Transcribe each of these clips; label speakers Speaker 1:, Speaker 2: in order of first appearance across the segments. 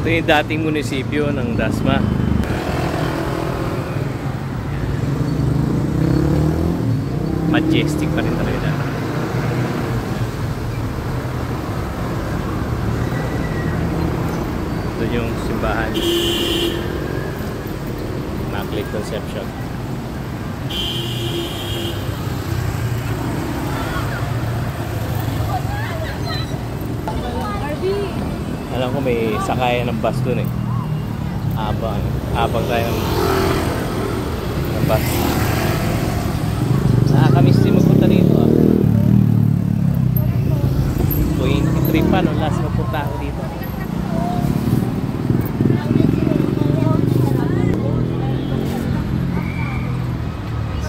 Speaker 1: Ito yung dating munisipyo ng Dasma. Majestic pa rin talaga dati. Ito yung simbahan. Immaculate Conception. Alam ko may sakayan ng bus dun eh. Abang tayo ng bus. Nakakamiss din magpunta dito ah. 23 pa nung last magpunta ako dito.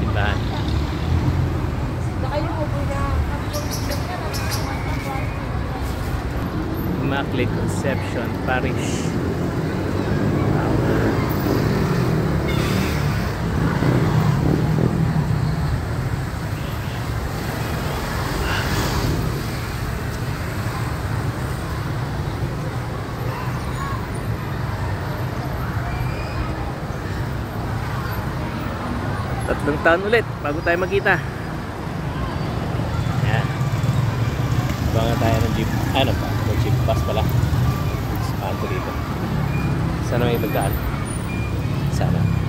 Speaker 1: Simbahan. Immaculate Conception Parish. Tatlong taon ulit bago tayo magkita. Yan. Abangan tayo ng jeep. Ano ba? Ng jeep bus pala. Saan ko dito? Sana may magdaan. Sana.